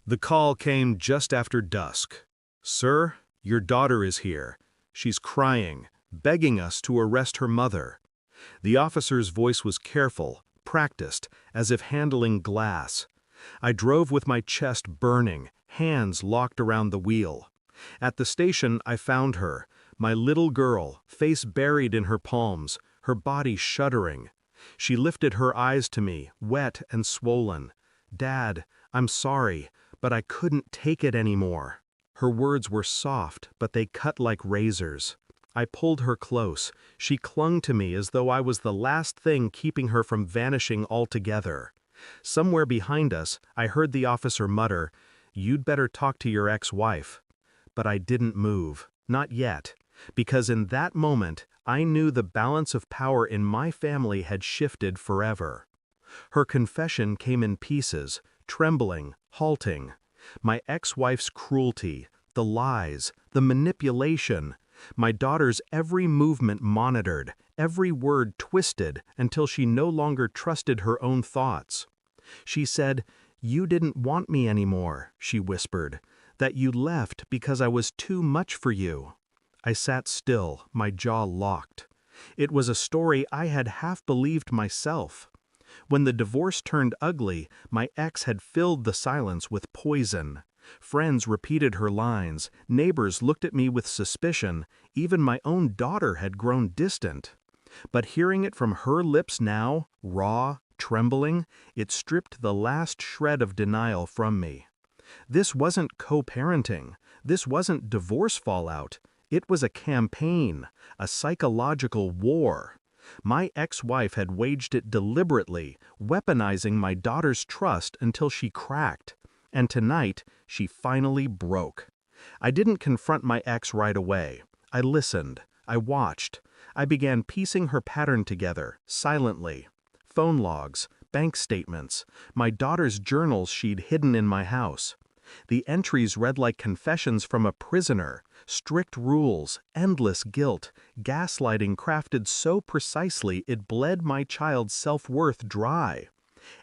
The call came just after dusk. "Sir, your daughter is here. She's crying, begging us to arrest her mother." The officer's voice was careful, practiced, as if handling glass. I drove with my chest burning, hands locked around the wheel. At the station, I found her, my little girl, face buried in her palms, her body shuddering. She lifted her eyes to me, wet and swollen. "Dad, I'm sorry, but I couldn't take it anymore." Her words were soft, but they cut like razors. I pulled her close. She clung to me as though I was the last thing keeping her from vanishing altogether. Somewhere behind us, I heard the officer mutter, "You'd better talk to your ex-wife." But I didn't move, not yet, because in that moment, I knew the balance of power in my family had shifted forever. Her confession came in pieces, trembling, halting. My ex-wife's cruelty, the lies, the manipulation, my daughter's every movement monitored, every word twisted until she no longer trusted her own thoughts. She said, "You didn't want me anymore," she whispered, "that you left because I was too much for you." I sat still, my jaw locked. It was a story I had half believed myself. When the divorce turned ugly, my ex had filled the silence with poison. Friends repeated her lines, neighbors looked at me with suspicion, even my own daughter had grown distant. But hearing it from her lips now, raw, trembling, it stripped the last shred of denial from me. This wasn't co-parenting. This wasn't divorce fallout. It was a campaign, a psychological war. My ex-wife had waged it deliberately, weaponizing my daughter's trust until she cracked. And tonight, she finally broke. I didn't confront my ex right away. I listened. I watched. I began piecing her pattern together, silently. Phone logs, bank statements, my daughter's journals she'd hidden in my house. The entries read like confessions from a prisoner, strict rules, endless guilt, gaslighting crafted so precisely it bled my child's self-worth dry.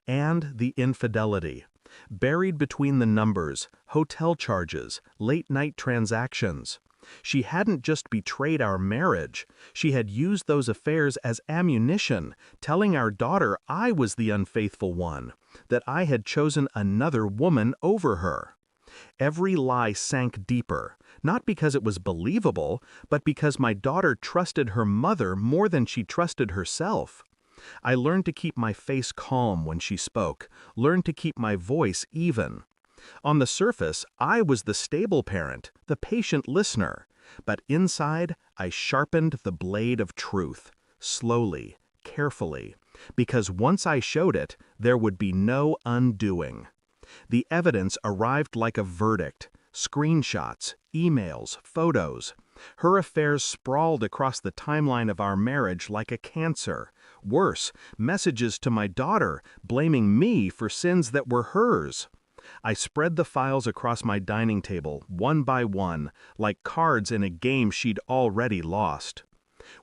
And the infidelity. Buried between the numbers, hotel charges, late-night transactions. She hadn't just betrayed our marriage, she had used those affairs as ammunition, telling our daughter I was the unfaithful one, that I had chosen another woman over her. Every lie sank deeper, not because it was believable, but because my daughter trusted her mother more than she trusted herself. I learned to keep my face calm when she spoke, learned to keep my voice even. On the surface, I was the stable parent, the patient listener, but inside, I sharpened the blade of truth, slowly, carefully, because once I showed it, there would be no undoing. The evidence arrived like a verdict, screenshots, emails, photos. Her affairs sprawled across the timeline of our marriage like a cancer. Worse, messages to my daughter, blaming me for sins that were hers. I spread the files across my dining table, one by one, like cards in a game she'd already lost.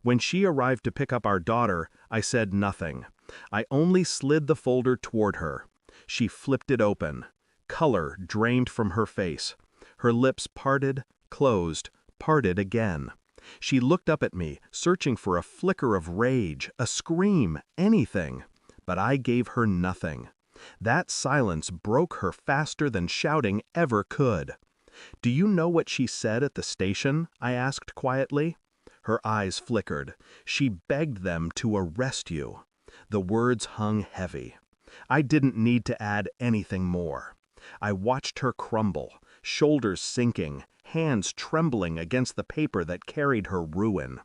When she arrived to pick up our daughter, I said nothing. I only slid the folder toward her. She flipped it open. Color drained from her face. Her lips parted, closed, parted again. She looked up at me, searching for a flicker of rage, a scream, anything. But I gave her nothing. That silence broke her faster than shouting ever could. "Do you know what she said at the station?" I asked quietly. Her eyes flickered. She begged them to arrest you. The words hung heavy. I didn't need to add anything more. I watched her crumble, shoulders sinking, hands trembling against the paper that carried her ruin.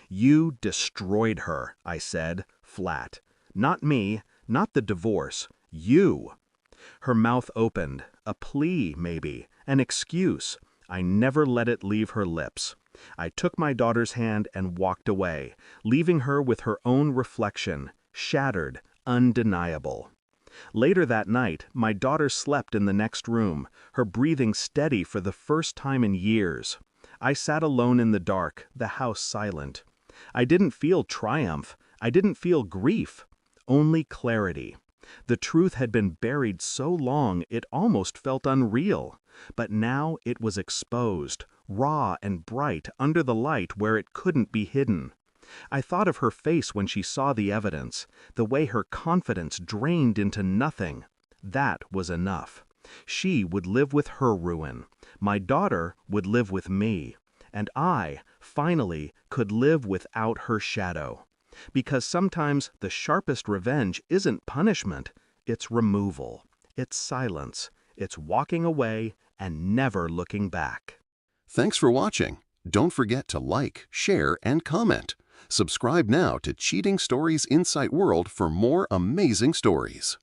"You destroyed her," I said, flat. "Not me, not the divorce. You." Her mouth opened, a plea, maybe, an excuse. I never let it leave her lips. I took my daughter's hand and walked away, leaving her with her own reflection, shattered, undeniable. Later that night, my daughter slept in the next room, her breathing steady for the first time in years. I sat alone in the dark, the house silent. I didn't feel triumph. I didn't feel grief. Only clarity. The truth had been buried so long it almost felt unreal. But now it was exposed, raw and bright under the light where it couldn't be hidden. I thought of her face when she saw the evidence, the way her confidence drained into nothing. That was enough. She would live with her ruin. My daughter would live with me. And I, finally, could live without her shadow. Because sometimes the sharpest revenge isn't punishment, it's removal, it's silence, it's walking away and never looking back. Thanks for watching. Don't forget to like, share, and comment. Subscribe now to Cheating Stories Insight World for more amazing stories.